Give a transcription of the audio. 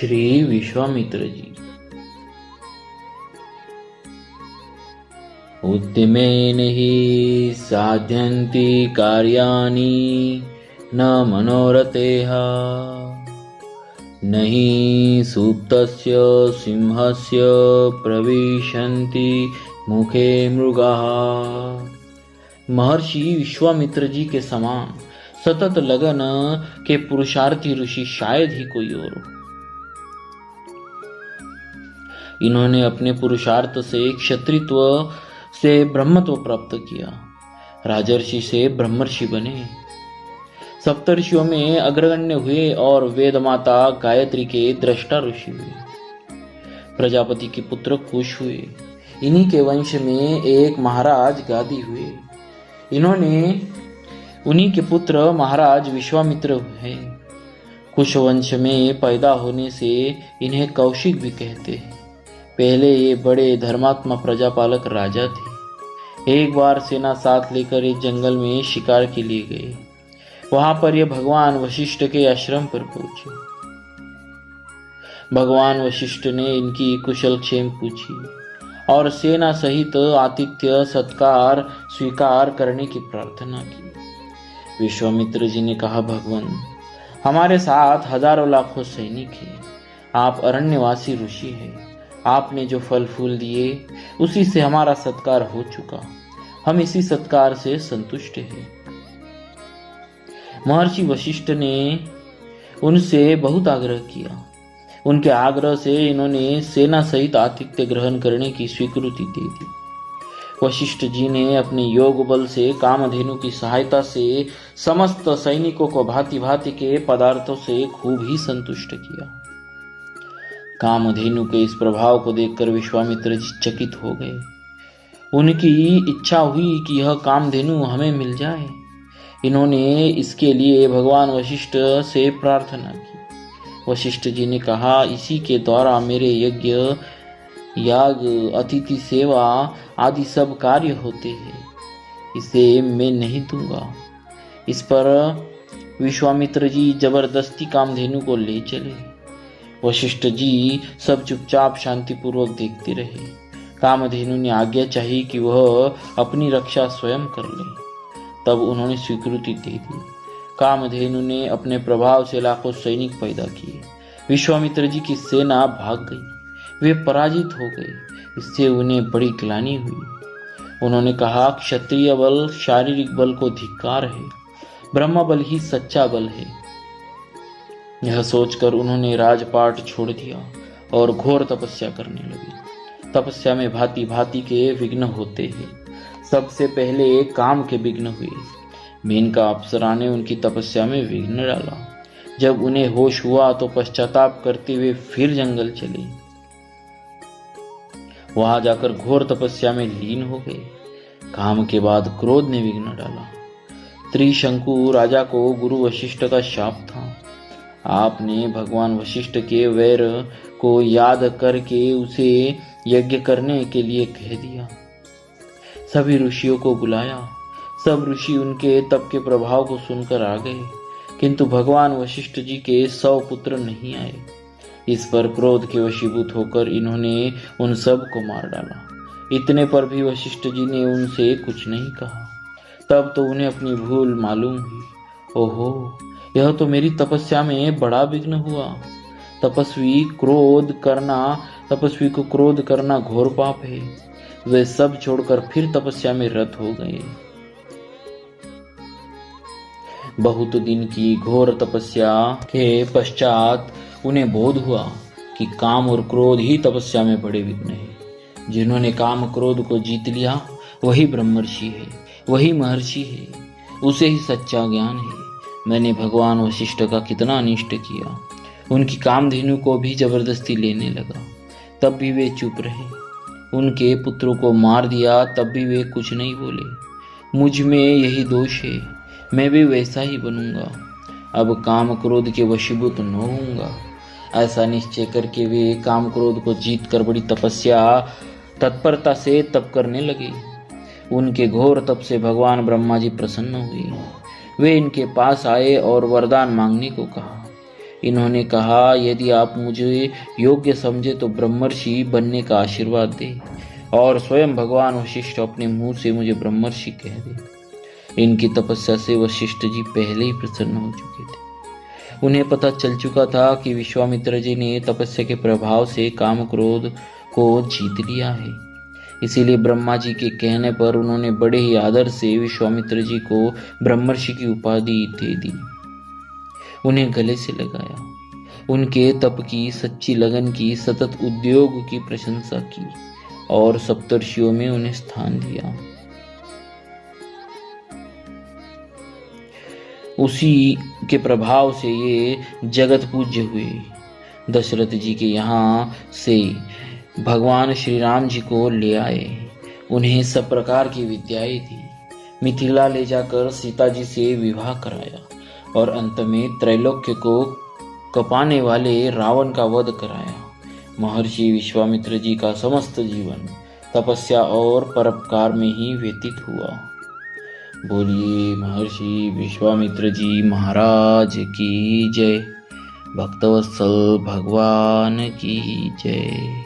श्री विश्वामित्र जी। उद्यमेन हि साध्यन्ति कार्याणि न मनोरथैः न हि सुप्तस्य सिंहस्य प्रविशन्ति मुखे मृगाः। महर्षि विश्वामित्र जी के समान सतत लगन के पुरुषार्थी ऋषि शायद ही कोई और हो। इन्होंने अपने पुरुषार्थ से क्षत्रित्व से ब्रह्मत्व प्राप्त किया, राजर्षि से ब्रह्मर्षि बने, सप्तर्षियों में अग्रगण्य हुए और वेद माता गायत्री के दृष्टा ऋषि हुए। प्रजापति के पुत्र कुश हुए, इन्हीं के वंश में एक महाराज गादी हुए। उन्हीं के पुत्र महाराज विश्वामित्र हुए। कुश वंश में पैदा होने से इन्हें कौशिक भी कहते हैं। पहले ये बड़े धर्मात्मा प्रजापालक राजा थे। एक बार सेना साथ लेकर एक जंगल में शिकार के लिए गए। वहां पर ये भगवान वशिष्ठ के आश्रम पर पहुंचे। भगवान वशिष्ठ ने इनकी कुशल क्षेम पूछी और सेना सहित आतिथ्य सत्कार स्वीकार करने की प्रार्थना की। विश्वामित्र जी ने कहा, भगवान, हमारे साथ हजारों लाखों सैनिक हैं। आप अरण्यवासी ऋषि हैं। आपने जो फल फूल दिए उसी से हमारा सत्कार हो चुका। हम इसी सत्कार से संतुष्ट हैं। महर्षि वशिष्ठ ने उनसे बहुत आग्रह किया। उनके आग्रह से इन्होंने सेना सहित आतिथ्य ग्रहण करने की स्वीकृति दे दी। वशिष्ठ जी ने अपने योग बल से कामधेनु की सहायता से समस्त सैनिकों को भांति भांति के पदार्थों से खूब ही संतुष्ट किया। कामधेनु के इस प्रभाव को देखकर विश्वामित्र जी चकित हो गए। उनकी इच्छा हुई कि यह कामधेनु हमें मिल जाए। इन्होंने इसके लिए भगवान वशिष्ठ से प्रार्थना की। वशिष्ठ जी ने कहा, इसी के द्वारा मेरे यज्ञ याग अतिथि सेवा आदि सब कार्य होते हैं। इसे मैं नहीं दूंगा। इस पर विश्वामित्र जी जबरदस्ती कामधेनु को ले चले। वशिष्ठ जी सब चुपचाप शांतिपूर्वक देखते रहे। कामधेनु ने आज्ञा चाही कि वह अपनी रक्षा स्वयं कर ले। तब उन्होंने स्वीकृति दे दी। कामधेनु ने अपने प्रभाव से लाखों सैनिक पैदा किए। विश्वामित्र जी की सेना भाग गई। वे पराजित हो गए। इससे उन्हें बड़ी ग्लानि हुई। उन्होंने कहा, क्षत्रिय बल शारीरिक बल को धिक्कार है, ब्रह्म बल ही सच्चा बल है। यह सोचकर उन्होंने राजपाट छोड़ दिया और घोर तपस्या करने लगे। तपस्या में भांति भांति के विघ्न होते हैं। सबसे पहले काम के विघ्न हुए। मेनका अप्सरा ने उनकी तपस्या में विघ्न डाला। जब उन्हें होश हुआ तो पश्चाताप करते हुए फिर जंगल चले। वहां जाकर घोर तपस्या में लीन हो गए। काम के बाद क्रोध ने विघ्न डाला। त्रिशंकु राजा को गुरु वशिष्ठ का शाप था। आपने भगवान वशिष्ठ के वैर को याद करके उसे यज्ञ करने के लिए कह दिया। सभी ऋषियों को बुलाया। सब ऋषि उनके तप के प्रभाव को सुनकर आ गए, किंतु भगवान वशिष्ठ जी के 100 पुत्र नहीं आए। इस पर क्रोध के वशीभूत होकर इन्होंने उन सब को मार डाला। इतने पर भी वशिष्ठ जी ने उनसे कुछ नहीं कहा। तब तो उन्हें अपनी भूल मालूम हुई। ओहो, यह तो मेरी तपस्या में बड़ा विघ्न हुआ। तपस्वी को क्रोध करना घोर पाप है। वे सब छोड़कर फिर तपस्या में रत हो गए। बहुत दिन की घोर तपस्या के पश्चात उन्हें बोध हुआ कि काम और क्रोध ही तपस्या में बड़े विघ्न हैं। जिन्होंने काम क्रोध को जीत लिया वही ब्रह्मर्षि है, वही महर्षि है, उसे ही सच्चा ज्ञान है। मैंने भगवान वशिष्ठ का कितना अनिष्ट किया। उनकी कामधेनु को भी जबरदस्ती लेने लगा, तब भी वे चुप रहे। उनके पुत्रों को मार दिया, तब भी वे कुछ नहीं बोले। मुझ में यही दोष है, मैं भी वैसा ही बनूंगा। अब काम क्रोध के वशीभूत न होऊंगा। ऐसा निश्चय करके वे काम क्रोध को जीत कर बड़ी तत्परता से तप करने लगे। उनके घोर तप से भगवान ब्रह्मा जी प्रसन्न हुए। वे इनके पास आए और वरदान मांगने को कहा। इन्होंने कहा, यदि आप मुझे योग्य समझे तो ब्रह्मर्षि बनने का आशीर्वाद दे, और स्वयं भगवान वशिष्ठ अपने मुंह से मुझे ब्रह्मर्षि कह दे। इनकी तपस्या से वशिष्ठ जी पहले ही प्रसन्न हो चुके थे। उन्हें पता चल चुका था कि विश्वामित्र जी ने तपस्या के प्रभाव से काम क्रोध को जीत लिया है। इसीलिए ब्रह्मा जी के कहने पर उन्होंने बड़े ही आदर से विश्वामित्र जी को ब्रह्मर्षि की उपाधि दे दी, उन्हें गले से लगाया, उनके तप की, सच्ची लगन की, सतत उद्योग की प्रशंसा की और सप्तर्षियों में उन्हें स्थान दिया। उसी के प्रभाव से ये जगत पूज्य हुए। दशरथ जी के यहाँ से भगवान श्री राम जी को ले आए, उन्हें सब प्रकार की विद्याएं दी, मिथिला ले जाकर सीता जी से विवाह कराया और अंत में त्रैलोक्य को कपाने वाले रावण का वध कराया। महर्षि विश्वामित्र जी का समस्त जीवन तपस्या और परोपकार में ही व्यतीत हुआ। बोलिए महर्षि विश्वामित्र जी महाराज की जय। भक्तवत्सल भगवान की जय।